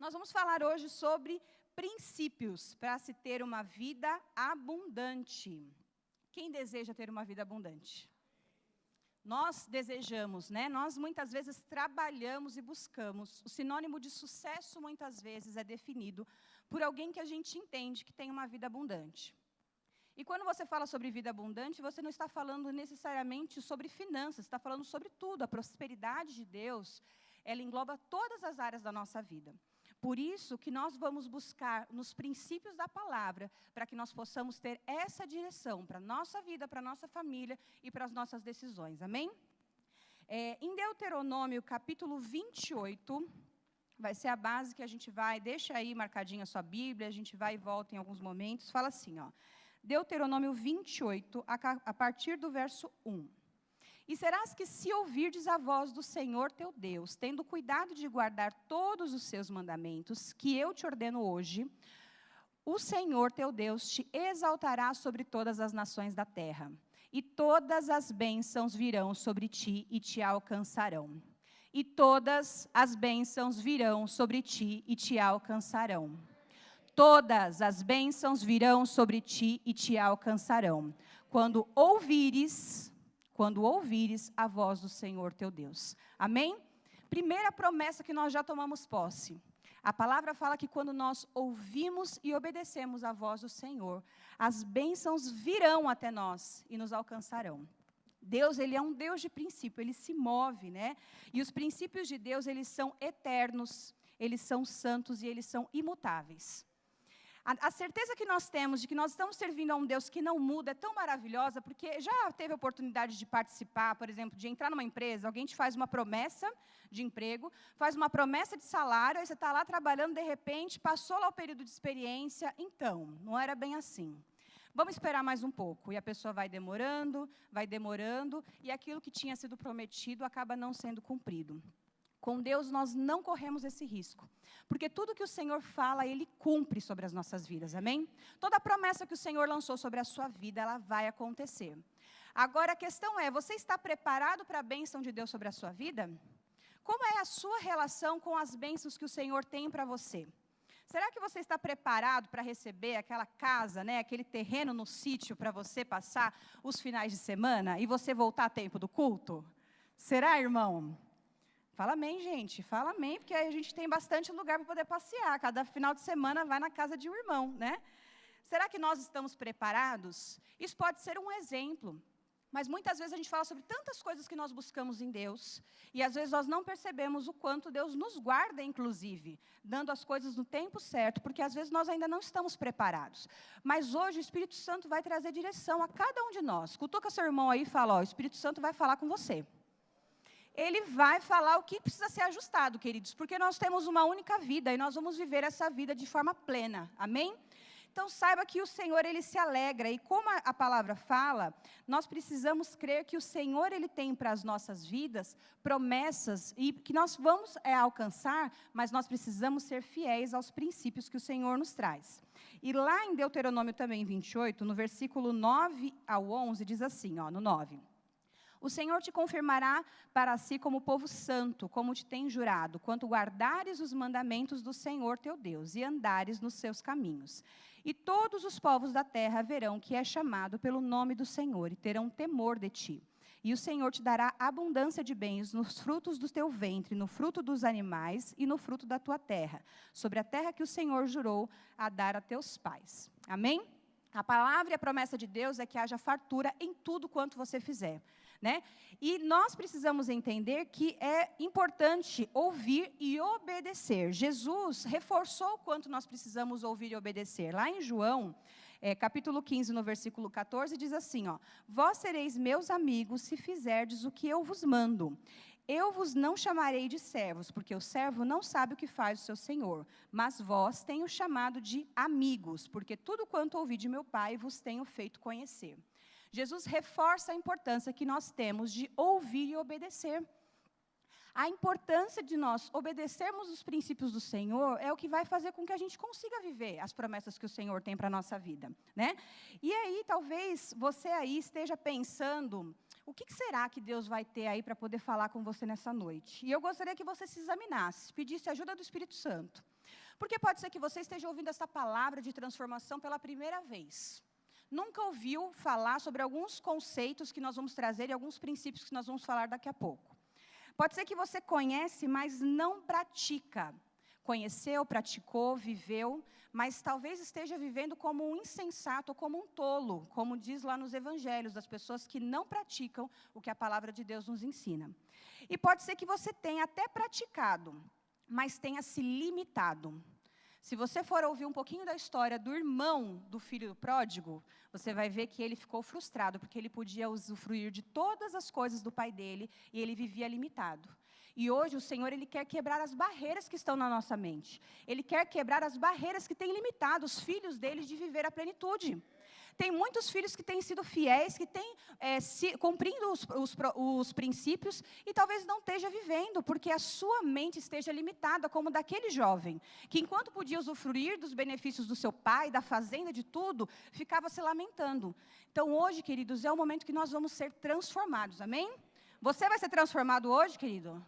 Nós vamos falar hoje sobre princípios para se ter uma vida abundante. Quem deseja ter uma vida abundante? Nós desejamos, né? Nós muitas vezes trabalhamos e buscamos. O sinônimo de sucesso muitas vezes é definido por alguém que a gente entende que tem uma vida abundante. E quando você fala sobre vida abundante, você não está falando necessariamente sobre finanças, está falando sobre tudo. A prosperidade de Deus, ela engloba todas as áreas da nossa vida. Por isso que nós vamos buscar nos princípios da palavra, para que nós possamos ter essa direção para a nossa vida, para a nossa família e para as nossas decisões. Amém? Em Deuteronômio, capítulo 28, vai ser a base que a gente vai, deixa aí marcadinha a sua Bíblia, a gente vai e volta em alguns momentos, fala assim, ó. Deuteronômio 28, a partir do verso 1. E serás que se ouvirdes a voz do Senhor teu Deus, tendo cuidado de guardar todos os seus mandamentos, que eu te ordeno hoje, o Senhor teu Deus te exaltará sobre todas as nações da terra, e todas as bênçãos virão sobre ti e te alcançarão. E todas as bênçãos virão sobre ti e te alcançarão. Todas as bênçãos virão sobre ti e te alcançarão. Quando ouvires a voz do Senhor teu Deus. Amém? Primeira promessa que nós já tomamos posse. A palavra fala que quando nós ouvimos e obedecemos a voz do Senhor, as bênçãos virão até nós e nos alcançarão. Deus, ele é um Deus de princípio, ele se move, né? E os princípios de Deus, eles são eternos, eles são santos e eles são imutáveis. A certeza que nós temos de que nós estamos servindo a um Deus que não muda é tão maravilhosa, porque já teve a oportunidade de participar, por exemplo, de entrar numa empresa, alguém te faz uma promessa de emprego, faz uma promessa de salário, aí você está lá trabalhando, de repente, passou lá o período de experiência, então, não era bem assim. Vamos esperar mais um pouco, e a pessoa vai demorando, e aquilo que tinha sido prometido acaba não sendo cumprido. Com Deus, nós não corremos esse risco. Porque tudo que o Senhor fala, Ele cumpre sobre as nossas vidas, amém? Toda promessa que o Senhor lançou sobre a sua vida, ela vai acontecer. Agora, a questão é, você está preparado para a bênção de Deus sobre a sua vida? Como é a sua relação com as bênçãos que o Senhor tem para você? Será que você está preparado para receber aquela casa, né, aquele terreno no sítio para você passar os finais de semana e você voltar a tempo do culto? Será, irmão? Fala amém, gente. Fala amém, porque aí a gente tem bastante lugar para poder passear. Cada final de semana vai na casa de um irmão, né? Será que nós estamos preparados? Isso pode ser um exemplo. Mas muitas vezes a gente fala sobre tantas coisas que nós buscamos em Deus. E às vezes nós não percebemos o quanto Deus nos guarda, inclusive, dando as coisas no tempo certo, porque às vezes nós ainda não estamos preparados. Mas hoje o Espírito Santo vai trazer direção a cada um de nós. Cutuca seu irmão aí e fala, ó, o Espírito Santo vai falar com você. Ele vai falar o que precisa ser ajustado, queridos, porque nós temos uma única vida e nós vamos viver essa vida de forma plena, amém? Então, saiba que o Senhor, Ele se alegra, e como a palavra fala, nós precisamos crer que o Senhor, Ele tem para as nossas vidas promessas, e que nós vamos alcançar, mas nós precisamos ser fiéis aos princípios que o Senhor nos traz. E lá em Deuteronômio também 28, no versículo 9 ao 11, diz assim, ó, no 9... O Senhor te confirmará para si como povo santo, como te tem jurado, quando guardares os mandamentos do Senhor teu Deus e andares nos seus caminhos. E todos os povos da terra verão que é chamado pelo nome do Senhor e terão temor de ti. E o Senhor te dará abundância de bens nos frutos do teu ventre, no fruto dos animais e no fruto da tua terra, sobre a terra que o Senhor jurou a dar a teus pais. Amém? A palavra e a promessa de Deus é que haja fartura em tudo quanto você fizer. Né? E nós precisamos entender que é importante ouvir e obedecer. Jesus reforçou o quanto nós precisamos ouvir e obedecer. Lá em João, capítulo 15, no versículo 14, diz assim, ó, vós sereis meus amigos se fizerdes o que eu vos mando. Eu vos não chamarei de servos, porque o servo não sabe o que faz o seu senhor. Mas vós tenho chamado de amigos, porque tudo quanto ouvi de meu Pai vos tenho feito conhecer. Jesus reforça a importância que nós temos de ouvir e obedecer. A importância de nós obedecermos os princípios do Senhor é o que vai fazer com que a gente consiga viver as promessas que o Senhor tem para a nossa vida, né? E aí, talvez, você aí esteja pensando, o que será que Deus vai ter aí para poder falar com você nessa noite? E eu gostaria que você se examinasse, pedisse ajuda do Espírito Santo. Porque pode ser que você esteja ouvindo essa palavra de transformação pela primeira vez. Nunca ouviu falar sobre alguns conceitos que nós vamos trazer e alguns princípios que nós vamos falar daqui a pouco. Pode ser que você conhece, mas não pratica. Conheceu, praticou, viveu, mas talvez esteja vivendo como um insensato ou como um tolo, como diz lá nos evangelhos, das pessoas que não praticam o que a palavra de Deus nos ensina. E pode ser que você tenha até praticado, mas tenha se limitado. Se você for ouvir um pouquinho da história do irmão do filho pródigo, você vai ver que ele ficou frustrado, porque ele podia usufruir de todas as coisas do pai dele, e ele vivia limitado. E hoje o Senhor, Ele quer quebrar as barreiras que estão na nossa mente. Ele quer quebrar as barreiras que têm limitado os filhos dele de viver a plenitude. Tem muitos filhos que têm sido fiéis, que têm cumprindo os princípios e talvez não esteja vivendo, porque a sua mente esteja limitada, como daquele jovem, que enquanto podia usufruir dos benefícios do seu pai, da fazenda, de tudo, ficava se lamentando. Então hoje, queridos, é o momento que nós vamos ser transformados, amém? Você vai ser transformado hoje, querido?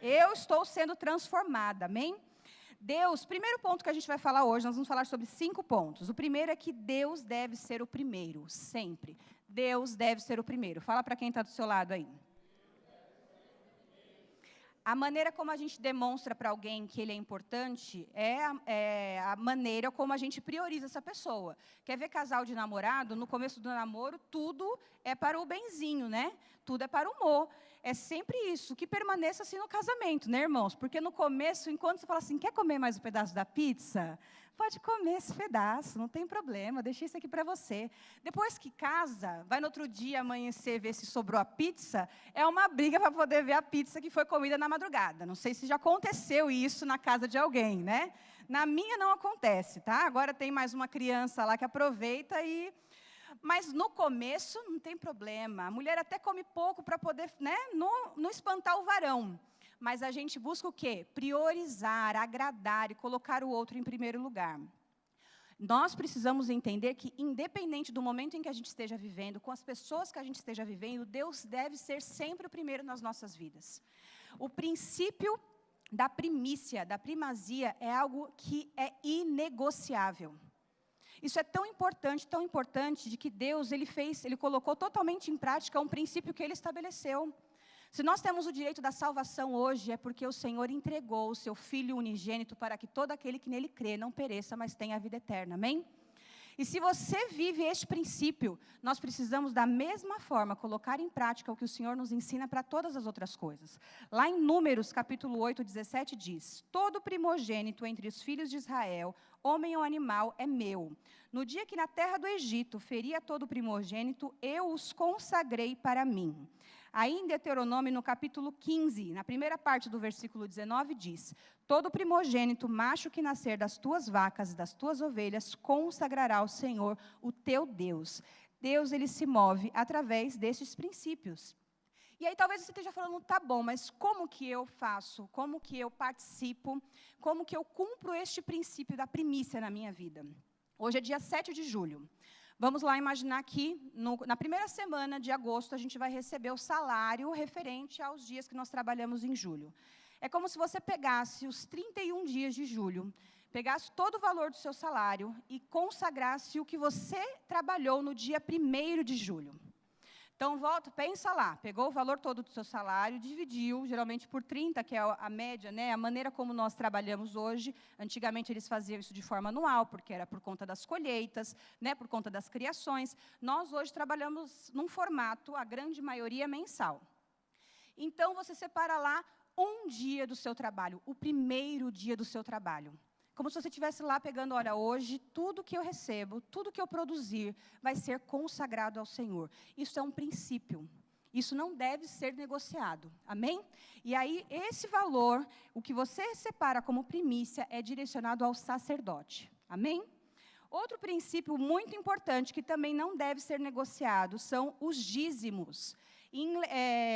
Eu estou sendo transformada, amém? Deus, primeiro ponto que a gente vai falar hoje, nós vamos falar sobre 5 pontos. O primeiro é que Deus deve ser o primeiro, sempre. Deus deve ser o primeiro. Fala para quem está do seu lado aí. A maneira como a gente demonstra para alguém que ele é importante é a maneira como a gente prioriza essa pessoa. Quer ver casal de namorado? No começo do namoro, tudo é para o benzinho, né? Tudo é para o amor. É sempre isso, que permaneça assim no casamento, né, irmãos? Porque no começo, enquanto você fala assim, quer comer mais um pedaço da pizza? Pode comer esse pedaço, não tem problema, deixei isso aqui para você. Depois que casa, vai no outro dia amanhecer, ver se sobrou a pizza, é uma briga para poder ver a pizza que foi comida na madrugada. Não sei se já aconteceu isso na casa de alguém, né? Na minha não acontece, tá? Agora tem mais uma criança lá que aproveita e... Mas no começo não tem problema. A mulher até come pouco para poder, né, não espantar o varão. Mas a gente busca o quê? Priorizar, agradar e colocar o outro em primeiro lugar. Nós precisamos entender que, independente do momento em que a gente esteja vivendo, com as pessoas que a gente esteja vivendo, Deus deve ser sempre o primeiro nas nossas vidas. O princípio da primícia, da primazia, é algo que é inegociável. Isso é tão importante, de que Deus, Ele colocou totalmente em prática um princípio que Ele estabeleceu. Se nós temos o direito da salvação hoje, é porque o Senhor entregou o seu Filho unigênito para que todo aquele que nele crê não pereça, mas tenha a vida eterna, amém? E se você vive este princípio, nós precisamos da mesma forma colocar em prática o que o Senhor nos ensina para todas as outras coisas. Lá em Números, capítulo 8, 17, diz: todo primogênito entre os filhos de Israel, homem ou animal, é meu. No dia que na terra do Egito feria todo primogênito, eu os consagrei para mim. Aí em Deuteronômio, no capítulo 15, na primeira parte do versículo 19, diz: todo primogênito macho que nascer das tuas vacas e das tuas ovelhas, consagrará ao Senhor, o teu Deus. Deus, Ele se move através desses princípios. E aí talvez você esteja falando, tá bom, mas como que eu faço? Como que eu participo? Como que eu cumpro este princípio da primícia na minha vida? Hoje é dia 7 de julho. Vamos lá imaginar que na primeira semana de agosto a gente vai receber o salário referente aos dias que nós trabalhamos em julho. É como se você pegasse os 31 dias de julho, pegasse todo o valor do seu salário e consagrasse o que você trabalhou no dia 1º de julho. Então, pensa lá, pegou o valor todo do seu salário, dividiu, geralmente por 30, que é a média, né, a maneira como nós trabalhamos hoje. Antigamente, eles faziam isso de forma anual, porque era por conta das colheitas, né, por conta das criações. Nós, hoje, trabalhamos num formato, a grande maioria, mensal. Então, você separa lá um dia do seu trabalho, o primeiro dia do seu trabalho. Como se você estivesse lá pegando, olha, hoje, tudo que eu recebo, tudo que eu produzir, vai ser consagrado ao Senhor. Isso é um princípio. Isso não deve ser negociado. Amém? E aí, esse valor, o que você separa como primícia, é direcionado ao sacerdote. Amém? Outro princípio muito importante, que também não deve ser negociado, são os dízimos. Em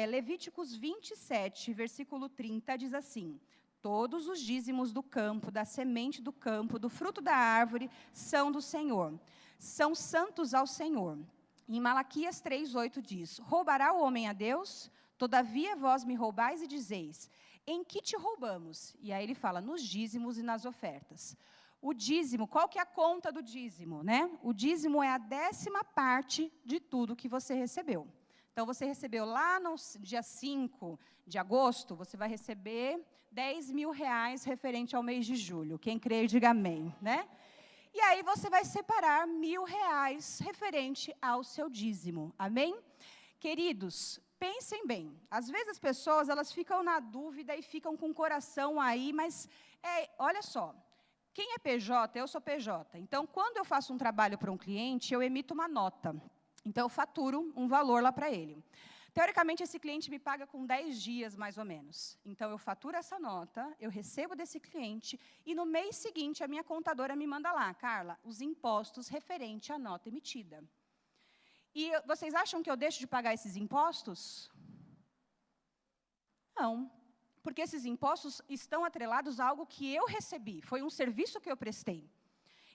Levíticos 27, versículo 30, diz assim: todos os dízimos do campo, da semente do campo, do fruto da árvore, são do Senhor. São santos ao Senhor. Em Malaquias 3:8 diz: roubará o homem a Deus? Todavia vós me roubais e dizeis: Em que te roubamos? E aí ele fala, nos dízimos e nas ofertas. O dízimo, qual que é a conta do dízimo, né? O dízimo é a 10ª parte de tudo que você recebeu. Então, você recebeu lá no dia 5 de agosto, você vai receber R$10.000 referente ao mês de julho. Quem crê, diga amém, né? E aí, você vai separar R$1.000 referente ao seu dízimo, amém? Queridos, pensem bem. Às vezes, as pessoas, elas ficam na dúvida e ficam com o coração aí, mas, olha só. Quem é PJ, eu sou PJ. Então, quando eu faço um trabalho para um cliente, eu emito uma nota. Então, eu faturo um valor lá para ele. Teoricamente, esse cliente me paga com 10 dias, mais ou menos. Então, eu faturo essa nota, eu recebo desse cliente, e no mês seguinte, a minha contadora me manda lá, Carla, os impostos referente à nota emitida. E vocês acham que eu deixo de pagar esses impostos? Não. Porque esses impostos estão atrelados a algo que eu recebi, foi um serviço que eu prestei.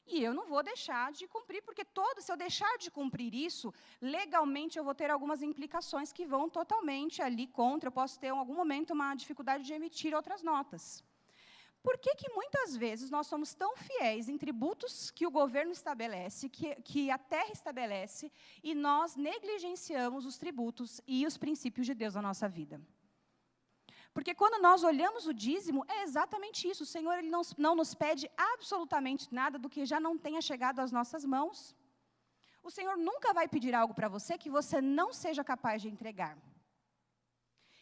E eu não vou deixar de cumprir, porque se eu deixar de cumprir isso, legalmente eu vou ter algumas implicações que vão totalmente ali contra, eu posso ter em algum momento uma dificuldade de emitir outras notas. Por que muitas vezes nós somos tão fiéis em tributos que o governo estabelece, que a terra estabelece, e nós negligenciamos os tributos e os princípios de Deus na nossa vida? Porque quando nós olhamos o dízimo, é exatamente isso. O Senhor ele não nos pede absolutamente nada do que já não tenha chegado às nossas mãos. O Senhor nunca vai pedir algo para você que você não seja capaz de entregar.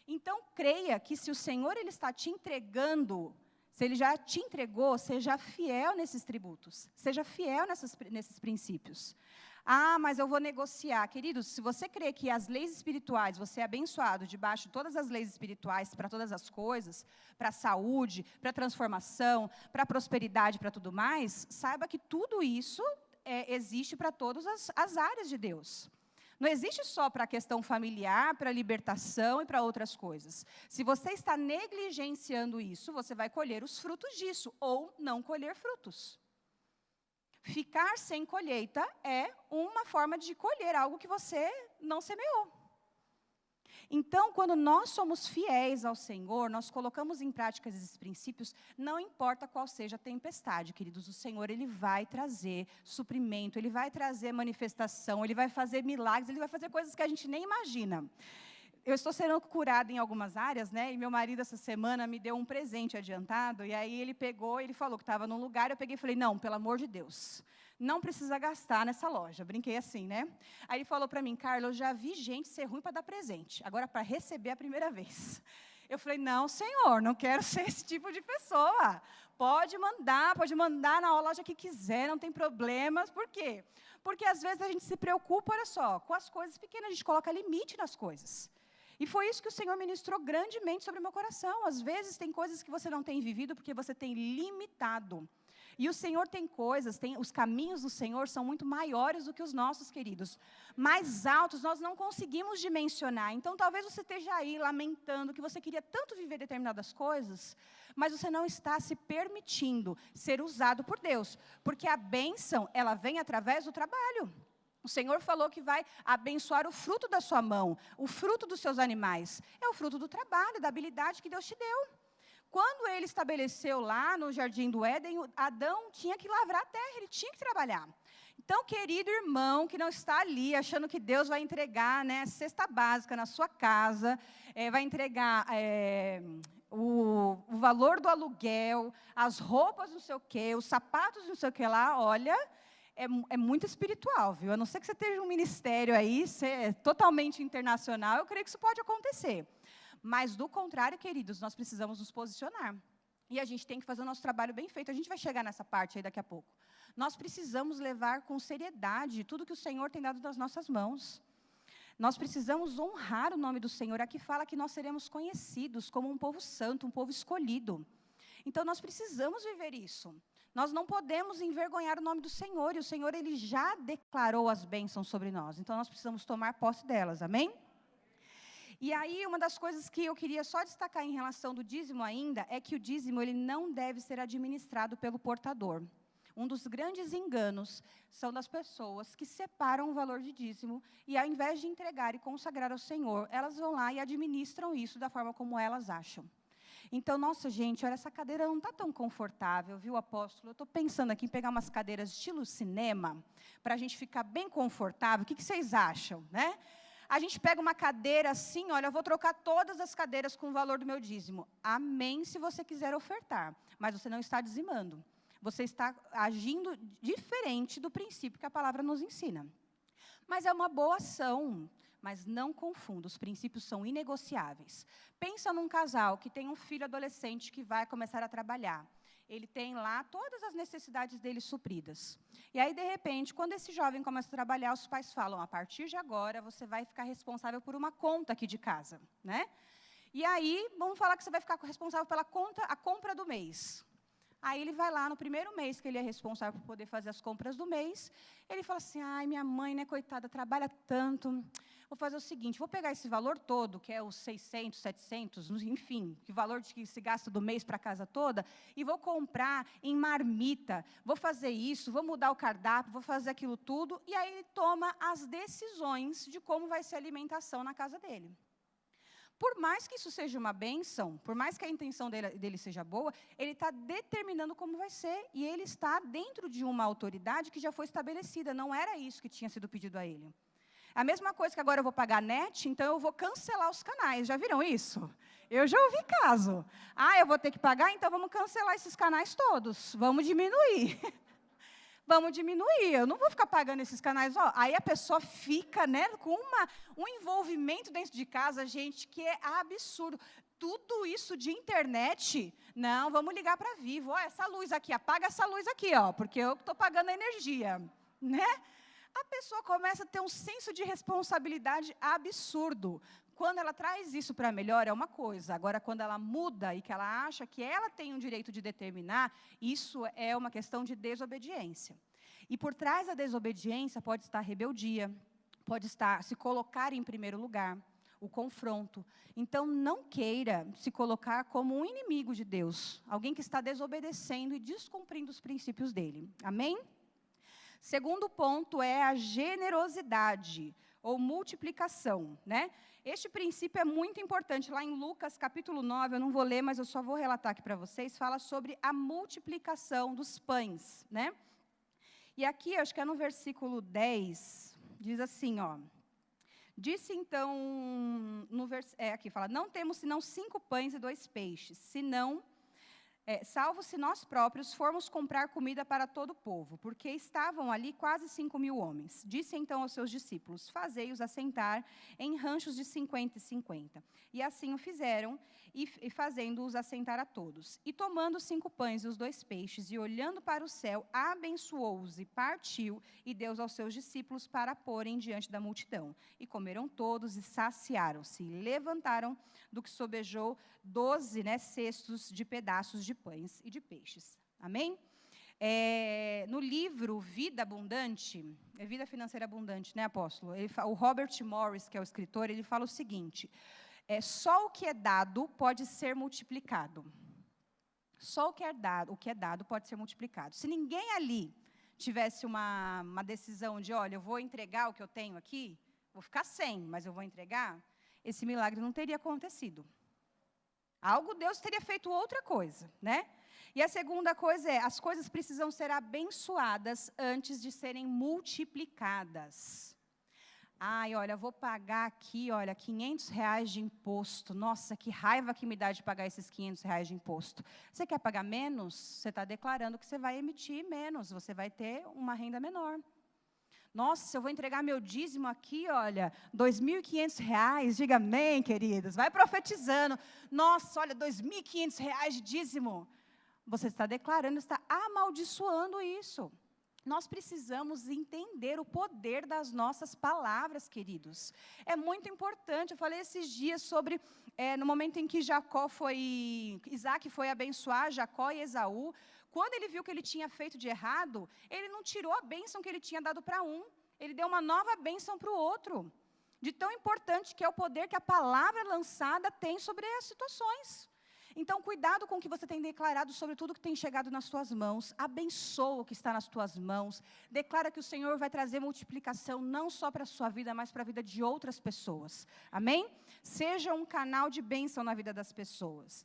Então, creia que se o Senhor ele está te entregando, se Ele já te entregou, seja fiel nesses tributos. Seja fiel nesses princípios. Ah, mas eu vou negociar. Queridos, se você crê que as leis espirituais, você é abençoado debaixo de todas as leis espirituais, para todas as coisas, para a saúde, para a transformação, para a prosperidade, para tudo mais, saiba que tudo isso existe para todas as áreas de Deus. Não existe só para a questão familiar, para a libertação e para outras coisas. Se você está negligenciando isso, você vai colher os frutos disso, ou não colher frutos. Ficar sem colheita é uma forma de colher algo que você não semeou. Então, quando nós somos fiéis ao Senhor, nós colocamos em prática esses princípios, não importa qual seja a tempestade, queridos, o Senhor ele vai trazer suprimento, Ele vai trazer manifestação, Ele vai fazer milagres, Ele vai fazer coisas que a gente nem imagina. Eu estou sendo curada em algumas áreas, né? E meu marido, essa semana, me deu um presente adiantado. E aí ele pegou, ele falou que estava num lugar. Eu peguei e falei, não, pelo amor de Deus, não precisa gastar nessa loja. Brinquei assim, né? Aí ele falou para mim, Carla, eu já vi gente ser ruim para dar presente. Agora, para receber a primeira vez. Eu falei, não, Senhor, não quero ser esse tipo de pessoa. Pode mandar na loja que quiser, não tem problemas. Por quê? Porque às vezes a gente se preocupa, olha só, com as coisas pequenas, a gente coloca limite nas coisas. E foi isso que o Senhor ministrou grandemente sobre o meu coração. Às vezes tem coisas que você não tem vivido porque você tem limitado. E o Senhor tem coisas, os caminhos do Senhor são muito maiores do que os nossos, queridos. Mais altos, nós não conseguimos dimensionar. Então, talvez você esteja aí lamentando que você queria tanto viver determinadas coisas, mas você não está se permitindo ser usado por Deus. Porque a bênção, ela vem através do trabalho. O Senhor falou que vai abençoar o fruto da sua mão, o fruto dos seus animais. É o fruto do trabalho, da habilidade que Deus te deu. Quando Ele estabeleceu lá no Jardim do Éden, Adão tinha que lavrar a terra, ele tinha que trabalhar. Então, querido irmão que não está ali, achando que Deus vai entregar, né, cesta básica na sua casa, vai entregar o valor do aluguel, as roupas não sei o quê, os sapatos não sei o que lá, olha... É muito espiritual, viu? A não ser que você esteja um ministério aí, totalmente internacional, eu creio que isso pode acontecer. Mas, do contrário, queridos, nós precisamos nos posicionar. E a gente tem que fazer o nosso trabalho bem feito. A gente vai chegar nessa parte aí daqui a pouco. Nós precisamos levar com seriedade tudo que o Senhor tem dado nas nossas mãos. Nós precisamos honrar o nome do Senhor. Aqui fala que nós seremos conhecidos como um povo santo, um povo escolhido. Então, nós precisamos viver isso. Nós não podemos envergonhar o nome do Senhor, e o Senhor ele já declarou as bênçãos sobre nós. Então, nós precisamos tomar posse delas, amém? E aí, uma das coisas que eu queria só destacar em relação do dízimo ainda, é que o dízimo ele não deve ser administrado pelo portador. Um dos grandes enganos são das pessoas que separam o valor de dízimo, e ao invés de entregar e consagrar ao Senhor, elas vão lá e administram isso da forma como elas acham. Então, nossa, gente, olha, essa cadeira não está tão confortável, viu, apóstolo? Eu estou pensando aqui em pegar umas cadeiras estilo cinema, para a gente ficar bem confortável. O que vocês acham, né? A gente pega uma cadeira assim, olha, eu vou trocar todas as cadeiras com o valor do meu dízimo. Amém, se você quiser ofertar. Mas você não está dizimando. Você está agindo diferente do princípio que a palavra nos ensina. Mas é uma boa ação. Mas não confunda, os princípios são inegociáveis. Pensa num casal que tem um filho adolescente que vai começar a trabalhar. Ele tem lá todas as necessidades dele supridas. E aí, de repente, quando esse jovem começa a trabalhar, os pais falam, a partir de agora, você vai ficar responsável por uma conta aqui de casa, né? E aí, vamos falar que você vai ficar responsável pela conta, a compra do mês. Aí ele vai lá, no primeiro mês que ele é responsável por poder fazer as compras do mês, ele fala assim, ai, minha mãe, né, coitada, trabalha tanto, vou fazer o seguinte, vou pegar esse valor todo, que é os 600, 700, enfim, que valor que se gasta do mês para a casa toda, e vou comprar em marmita, vou fazer isso, vou mudar o cardápio, vou fazer aquilo tudo, e aí ele toma as decisões de como vai ser a alimentação na casa dele. Por mais que isso seja uma bênção, por mais que a intenção dele seja boa, ele está determinando como vai ser, e ele está dentro de uma autoridade que já foi estabelecida, não era isso que tinha sido pedido a ele. A mesma coisa que agora eu vou pagar a net, então eu vou cancelar os canais, já viram isso? Eu já ouvi caso. Ah, eu vou ter que pagar, então vamos cancelar esses canais todos, vamos diminuir. Vamos diminuir, eu não vou ficar pagando esses canais. Ó, aí a pessoa fica, né, com um envolvimento dentro de casa, gente, que é absurdo. Tudo isso de internet, não, vamos ligar para a Vivo. Ó, essa luz aqui, apaga essa luz aqui, ó, porque eu estou pagando a energia. Né? A pessoa começa a ter um senso de responsabilidade absurdo. Quando ela traz isso para melhor, é uma coisa. Agora, quando ela muda e que ela acha que ela tem o direito de determinar, isso é uma questão de desobediência. E por trás da desobediência pode estar rebeldia, pode estar se colocar em primeiro lugar, o confronto. Então, não queira se colocar como um inimigo de Deus, alguém que está desobedecendo e descumprindo os princípios dele. Amém? Segundo ponto é a generosidade, ou multiplicação, né? Este princípio é muito importante. Lá em Lucas, capítulo 9, eu não vou ler, mas eu só vou relatar aqui para vocês, fala sobre a multiplicação dos pães, né? E aqui, acho que é no versículo 10, diz assim, ó. Disse então, aqui fala, não temos senão 5 pães e 2 peixes, salvo se nós próprios formos comprar comida para todo o povo, porque estavam ali quase 5.000 homens. Disse então aos seus discípulos, fazei-os assentar em ranchos de 50 e 50. E assim o fizeram, e fazendo-os assentar a todos. E tomando os 5 pães e os 2 peixes, e olhando para o céu, abençoou-os e partiu, e deu aos seus discípulos para porem diante da multidão. E comeram todos e saciaram-se, e levantaram do que sobejou 12 cestos de pedaços de pães e de peixes. Amém? No livro Vida Abundante, Vida Financeira Abundante, né, apóstolo? O Robert Morris, que é o escritor, ele fala o seguinte, só o que é dado pode ser multiplicado. Só o que é dado pode ser multiplicado. Se ninguém ali tivesse uma decisão de, olha, eu vou entregar o que eu tenho aqui, vou ficar sem, mas eu vou entregar, esse milagre não teria acontecido. Algo Deus teria feito outra coisa, né? E a segunda coisa é, as coisas precisam ser abençoadas antes de serem multiplicadas. Ai, olha, vou pagar aqui, olha, R$500 de imposto. Nossa, que raiva que me dá de pagar esses R$500 de imposto. Você quer pagar menos? Você está declarando que você vai emitir menos, você vai ter uma renda menor. Nossa, eu vou entregar meu dízimo aqui, olha, R$2.500, diga amém, queridos. Vai profetizando. Nossa, olha, R$2.500 de dízimo. Você está declarando, está amaldiçoando isso. Nós precisamos entender o poder das nossas palavras, queridos. É muito importante. Eu falei esses dias sobre, no momento em que Isaac foi abençoar Jacó e Esaú, quando ele viu que ele tinha feito de errado, ele não tirou a bênção que ele tinha dado para um, ele deu uma nova bênção para o outro. De tão importante que é o poder que a palavra lançada tem sobre as situações. Então, cuidado com o que você tem declarado sobre tudo que tem chegado nas tuas mãos. Abençoa o que está nas tuas mãos. Declara que o Senhor vai trazer multiplicação, não só para a sua vida, mas para a vida de outras pessoas. Amém? Seja um canal de bênção na vida das pessoas.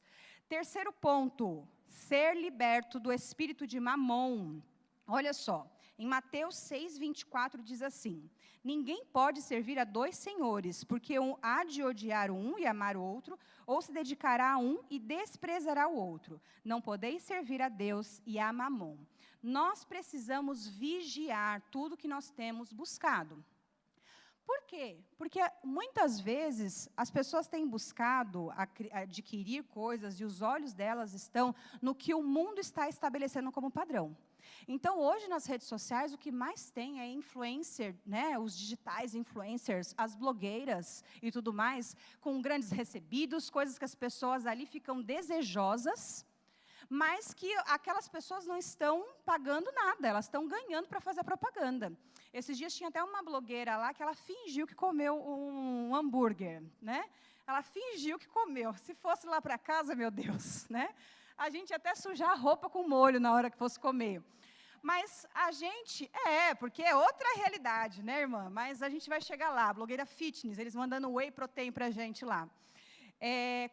Terceiro ponto, ser liberto do espírito de Mamon. Olha só, em Mateus 6:24 diz assim: ninguém pode servir a dois senhores, porque um há de odiar um e amar o outro, ou se dedicará a um e desprezará o outro. Não podeis servir a Deus e a Mamon. Nós precisamos vigiar tudo que nós temos buscado. Por quê? Porque muitas vezes as pessoas têm buscado adquirir coisas e os olhos delas estão no que o mundo está estabelecendo como padrão. Então, hoje nas redes sociais, o que mais tem é influencer, né? Os digitais influencers, as blogueiras e tudo mais, com grandes recebidos, coisas que as pessoas ali ficam desejosas, mas que aquelas pessoas não estão pagando nada, elas estão ganhando para fazer a propaganda. Esses dias tinha até uma blogueira lá que ela fingiu que comeu um hambúrguer, né? Ela fingiu que comeu. Se fosse lá para casa, meu Deus, né? A gente ia até sujar a roupa com molho na hora que fosse comer. Mas a gente, porque é outra realidade, né, irmã? Mas a gente vai chegar lá, blogueira fitness, eles mandando whey protein para a gente lá.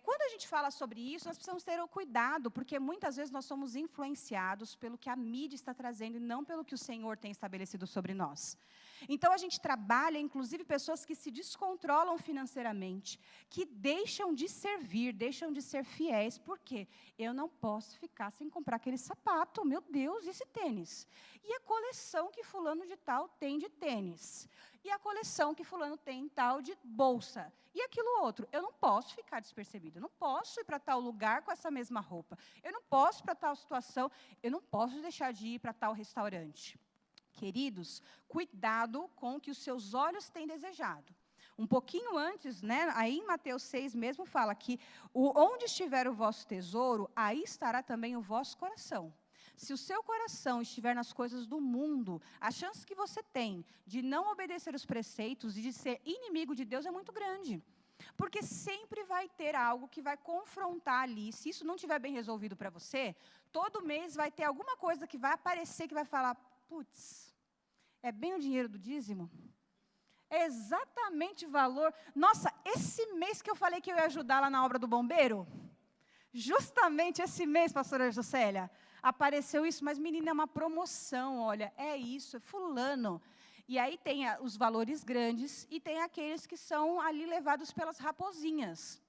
Quando a gente fala sobre isso, nós precisamos ter o cuidado, porque muitas vezes nós somos influenciados pelo que a mídia está trazendo e não pelo que o Senhor tem estabelecido sobre nós. Então, a gente trabalha, inclusive, pessoas que se descontrolam financeiramente, que deixam de servir, deixam de ser fiéis. Por quê? Eu não posso ficar sem comprar aquele sapato, meu Deus, e esse tênis? E a coleção que fulano de tal tem de tênis? E a coleção que fulano tem tal de bolsa? E aquilo outro? Eu não posso ficar despercebido, eu não posso ir para tal lugar com essa mesma roupa, eu não posso ir para tal situação, eu não posso deixar de ir para tal restaurante. Queridos, cuidado com o que os seus olhos têm desejado. Um pouquinho antes, né, aí em Mateus 6 mesmo fala que onde estiver o vosso tesouro, aí estará também o vosso coração. Se o seu coração estiver nas coisas do mundo, a chance que você tem de não obedecer os preceitos e de ser inimigo de Deus é muito grande. Porque sempre vai ter algo que vai confrontar ali. Se isso não estiver bem resolvido para você, todo mês vai ter alguma coisa que vai aparecer que vai falar, putz, é bem o dinheiro do dízimo? É exatamente o valor. Nossa, esse mês que eu falei que eu ia ajudar lá na obra do bombeiro, justamente esse mês, pastora Juscelia, apareceu isso, mas menina, é uma promoção, olha, é isso, é fulano. E aí tem os valores grandes e tem aqueles que são ali levados pelas raposinhas.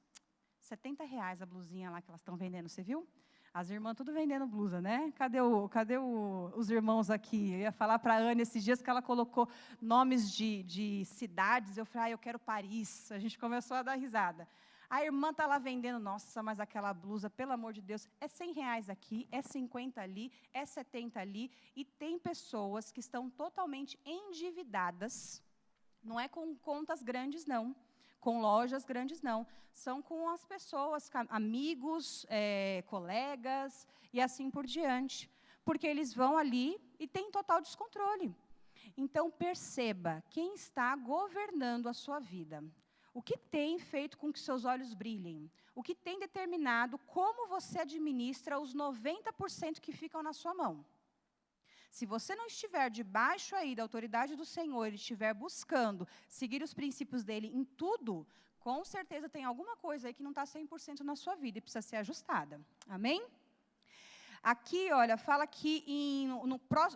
R$70 a blusinha lá que elas estão vendendo, você viu? As irmãs tudo vendendo blusa, né? Cadê os irmãos aqui? Eu ia falar para a Ana esses dias que ela colocou nomes de cidades. Eu falei, eu quero Paris. A gente começou a dar risada. A irmã está lá vendendo, nossa, mas aquela blusa, pelo amor de Deus, é R$100 aqui, é 50 ali, é 70 ali. E tem pessoas que estão totalmente endividadas. Não é com contas grandes, não. Com lojas grandes, não. São com as pessoas, amigos, colegas e assim por diante. Porque eles vão ali e têm total descontrole. Então, perceba quem está governando a sua vida. O que tem feito com que seus olhos brilhem? O que tem determinado como você administra os 90% que ficam na sua mão? Se você não estiver debaixo aí da autoridade do Senhor, e estiver buscando seguir os princípios dele em tudo, com certeza tem alguma coisa aí que não está 100% na sua vida e precisa ser ajustada. Amém? Aqui, olha, fala que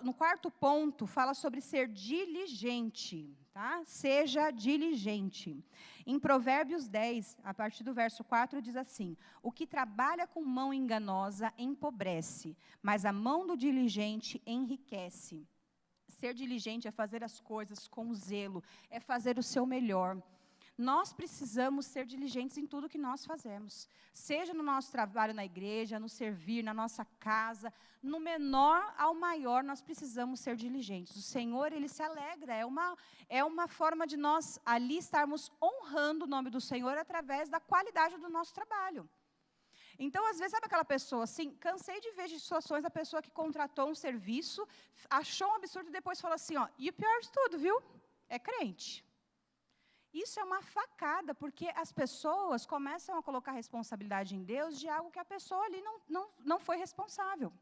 no quarto ponto, fala sobre ser diligente, tá? Seja diligente. Em Provérbios 10, a partir do verso 4, diz assim, o que trabalha com mão enganosa empobrece, mas a mão do diligente enriquece. Ser diligente é fazer as coisas com zelo, é fazer o seu melhor. Nós precisamos ser diligentes em tudo que nós fazemos. Seja no nosso trabalho na igreja, no servir, na nossa casa, no menor ao maior, nós precisamos ser diligentes. O Senhor, Ele se alegra, é uma forma de nós ali estarmos honrando o nome do Senhor através da qualidade do nosso trabalho. Então, às vezes, sabe aquela pessoa assim, cansei de ver situações da pessoa que contratou um serviço, achou um absurdo e depois falou assim, e o pior de tudo, viu? É crente. Isso é uma facada, porque as pessoas começam a colocar responsabilidade em Deus de algo que a pessoa ali não foi responsável.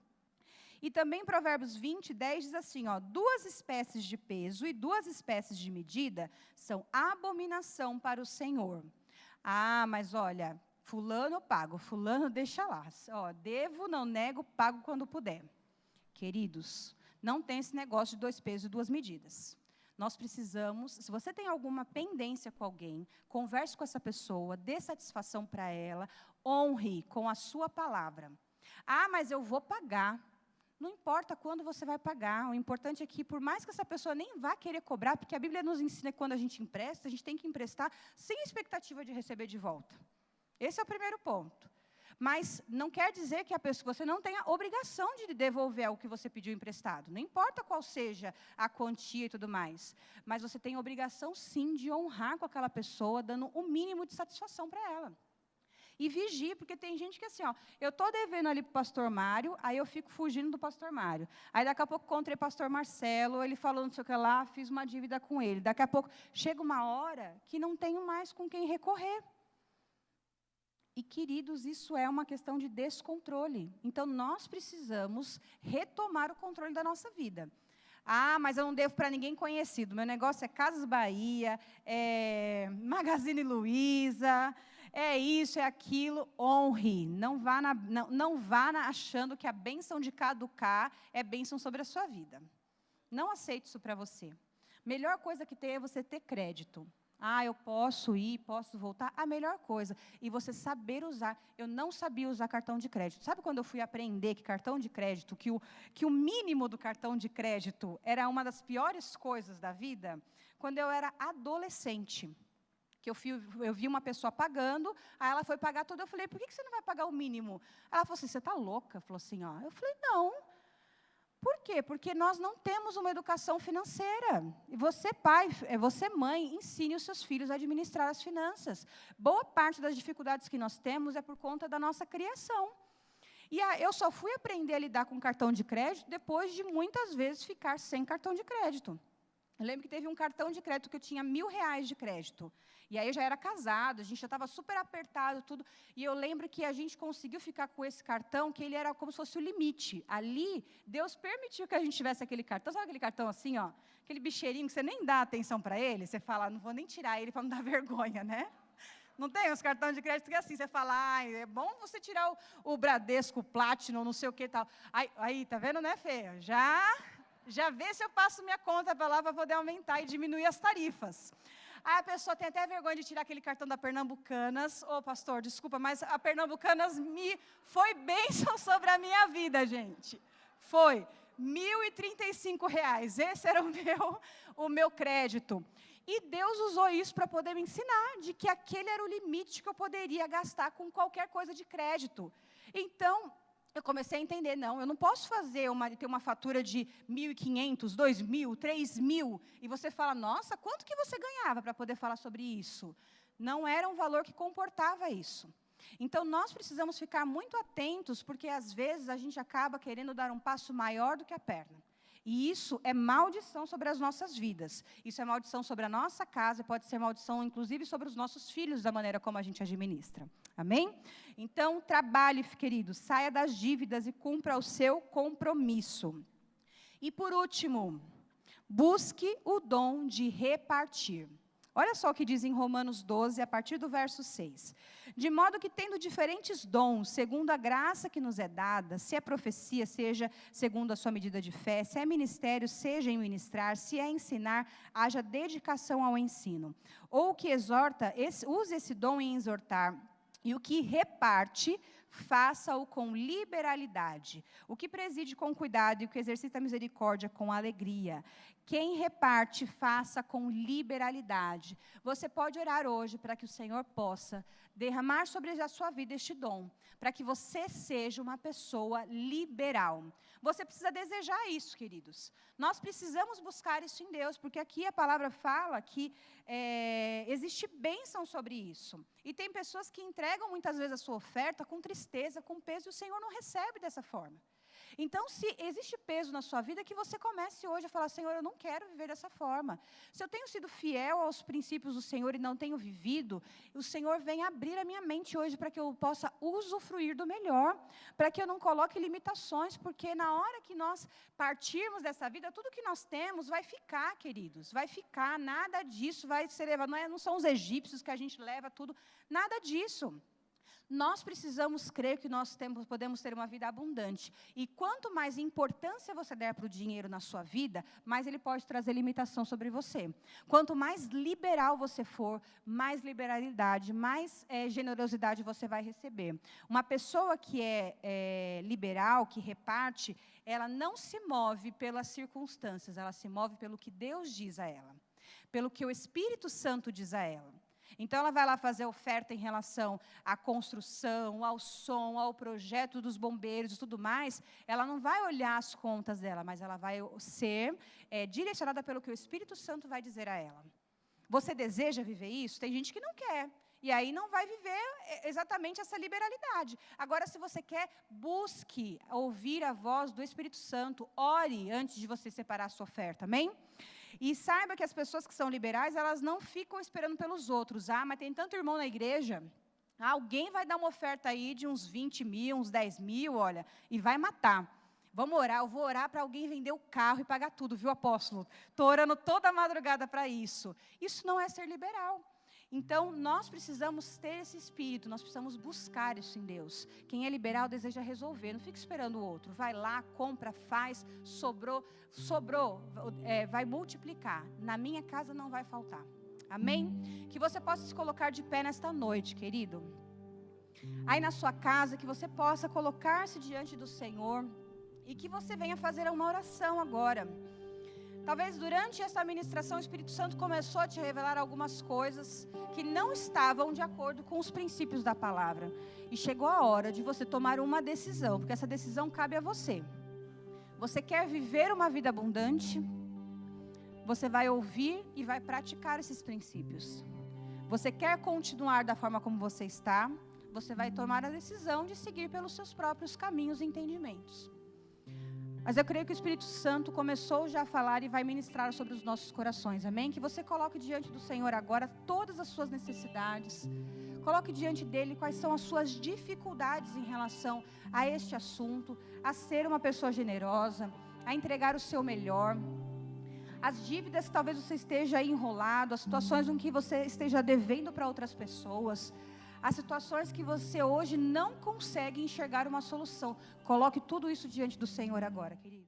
E também em Provérbios 20, 10 diz assim, 2 espécies de peso e 2 espécies de medida são abominação para o Senhor. Ah, mas olha, fulano eu pago, fulano deixa lá. Ó, devo, não nego, pago quando puder. Queridos, não tem esse negócio de 2 pesos e 2 medidas. Nós precisamos, se você tem alguma pendência com alguém, converse com essa pessoa, dê satisfação para ela, honre com a sua palavra. Ah, mas eu vou pagar. Não importa quando você vai pagar, o importante é que, por mais que essa pessoa nem vá querer cobrar, porque a Bíblia nos ensina que quando a gente empresta, a gente tem que emprestar sem expectativa de receber de volta. Esse é o primeiro ponto. Mas não quer dizer que você não tenha obrigação de devolver o que você pediu emprestado. Não importa qual seja a quantia e tudo mais. Mas você tem obrigação, sim, de honrar com aquela pessoa, dando o mínimo de satisfação para ela. E vigie, porque tem gente que assim, ó, eu estou devendo ali para o pastor Mário, aí eu fico fugindo do pastor Mário. Aí daqui a pouco encontrei o pastor Marcelo, ele falou não sei o que lá, fiz uma dívida com ele. Daqui a pouco chega uma hora que não tenho mais com quem recorrer. E, queridos, isso é uma questão de descontrole. Então, nós precisamos retomar o controle da nossa vida. Ah, mas eu não devo para ninguém conhecido. Meu negócio é Casas Bahia, é Magazine Luiza, é isso, é aquilo. Honre. Não vá achando que a bênção de caducar é bênção sobre a sua vida. Não aceite isso para você. Melhor coisa que tem é você ter crédito. Ah, eu posso ir, posso voltar. A melhor coisa. E você saber usar. Eu não sabia usar cartão de crédito. Sabe quando eu fui aprender que cartão de crédito, que o mínimo do cartão de crédito era uma das piores coisas da vida? Quando eu era adolescente. Que eu vi uma pessoa pagando, aí ela foi pagar tudo. Eu falei, por que você não vai pagar o mínimo? Ela falou assim, você está louca? Falou assim, ó. Eu falei, não. Por quê? Porque nós não temos uma educação financeira. E você, pai, você, mãe, ensine os seus filhos a administrar as finanças. Boa parte das dificuldades que nós temos é por conta da nossa criação. E eu só fui aprender a lidar com cartão de crédito depois de muitas vezes ficar sem cartão de crédito. Eu lembro que teve um cartão de crédito que eu tinha R$1.000 de crédito. E aí eu já era casado, a gente já estava super apertado, tudo. E eu lembro que a gente conseguiu ficar com esse cartão, que ele era como se fosse o limite. Ali, Deus permitiu que a gente tivesse aquele cartão. Sabe aquele cartão assim, ó? Aquele bicheirinho que você nem dá atenção para ele. Você fala, não vou nem tirar ele para não dar vergonha, né? Não tem os cartões de crédito que é assim, você fala, é bom você tirar o Bradesco, o Platinum, não sei o que e tal. Aí, tá vendo, né, Fê? Já vê se eu passo minha conta para lá para poder aumentar e diminuir as tarifas. Aí a pessoa tem até vergonha de tirar aquele cartão da Pernambucanas. Ô, pastor, desculpa, mas a Pernambucanas foi bênção sobre a minha vida, gente. Foi R$1.035. Esse era o meu crédito. E Deus usou isso para poder me ensinar de que aquele era o limite que eu poderia gastar com qualquer coisa de crédito. Então, eu comecei a entender, não, eu não posso ter uma fatura de 1.500, 2.000, 3.000, e você fala, nossa, quanto que você ganhava para poder falar sobre isso? Não era um valor que comportava isso. Então, nós precisamos ficar muito atentos, porque às vezes a gente acaba querendo dar um passo maior do que a perna. E isso é maldição sobre as nossas vidas. Isso é maldição sobre a nossa casa, pode ser maldição, inclusive, sobre os nossos filhos, da maneira como a gente administra. Amém? Então, trabalhe, querido, saia das dívidas e cumpra o seu compromisso. E, por último, busque o dom de repartir. Olha só o que diz em Romanos 12, a partir do verso 6. De modo que, tendo diferentes dons, segundo a graça que nos é dada, se é profecia, seja segundo a sua medida de fé, se é ministério, seja em ministrar, se é ensinar, haja dedicação ao ensino. Ou o que exorta, use esse dom em exortar, e o que reparte, faça-o com liberalidade. O que preside com cuidado e o que exercita a misericórdia com alegria. Quem reparte, faça com liberalidade. Você pode orar hoje para que o Senhor possa derramar sobre a sua vida este dom, para que você seja uma pessoa liberal. Você precisa desejar isso, queridos. Nós precisamos buscar isso em Deus, porque aqui a palavra fala que existe bênção sobre isso. E tem pessoas que entregam muitas vezes a sua oferta com tristeza, com peso, e o Senhor não recebe dessa forma. Então, se existe peso na sua vida, que você comece hoje a falar, Senhor, eu não quero viver dessa forma. Se eu tenho sido fiel aos princípios do Senhor e não tenho vivido, o Senhor vem abrir a minha mente hoje para que eu possa usufruir do melhor, para que eu não coloque limitações, porque na hora que nós partirmos dessa vida, tudo que nós temos vai ficar, queridos, vai ficar, nada disso vai ser levado, não são os egípcios que a gente leva tudo, nada disso. Nós precisamos crer que nós podemos ter uma vida abundante. E quanto mais importância você der para o dinheiro na sua vida, mais ele pode trazer limitação sobre você. Quanto mais liberal você for, mais liberalidade, mais generosidade você vai receber. Uma pessoa que é liberal, que reparte, ela não se move pelas circunstâncias, ela se move pelo que Deus diz a ela, pelo que o Espírito Santo diz a ela. Então, ela vai lá fazer oferta em relação à construção, ao som, ao projeto dos bombeiros e tudo mais. Ela não vai olhar as contas dela, mas ela vai ser direcionada pelo que o Espírito Santo vai dizer a ela. Você deseja viver isso? Tem gente que não quer. E aí não vai viver exatamente essa liberalidade. Agora, se você quer, busque ouvir a voz do Espírito Santo. Ore antes de você separar a sua oferta. Amém? E saiba que as pessoas que são liberais, elas não ficam esperando pelos outros. Ah, mas tem tanto irmão na igreja, alguém vai dar uma oferta aí de uns 20 mil, uns 10 mil, olha, e vai matar. Vamos orar, eu vou orar para alguém vender o carro e pagar tudo, viu, apóstolo? Estou orando toda a madrugada para isso. Isso não é ser liberal. Então, nós precisamos ter esse espírito, nós precisamos buscar isso em Deus. Quem é liberal deseja resolver, não fica esperando o outro. Vai lá, compra, faz, sobrou, vai multiplicar. Na minha casa não vai faltar. Amém? Que você possa se colocar de pé nesta noite, querido. Aí na sua casa, que você possa colocar-se diante do Senhor e que você venha fazer uma oração agora. Talvez durante essa ministração o Espírito Santo começou a te revelar algumas coisas que não estavam de acordo com os princípios da palavra. E chegou a hora de você tomar uma decisão, porque essa decisão cabe a você. Você quer viver uma vida abundante? Você vai ouvir e vai praticar esses princípios. Você quer continuar da forma como você está? Você vai tomar a decisão de seguir pelos seus próprios caminhos e entendimentos. Mas eu creio que o Espírito Santo começou já a falar e vai ministrar sobre os nossos corações, amém? Que você coloque diante do Senhor agora todas as suas necessidades. Coloque diante dele quais são as suas dificuldades em relação a este assunto, a ser uma pessoa generosa, a entregar o seu melhor. As dívidas que talvez você esteja enrolado, as situações em que você esteja devendo para outras pessoas, as situações que você hoje não consegue enxergar uma solução. Coloque tudo isso diante do Senhor agora, querido.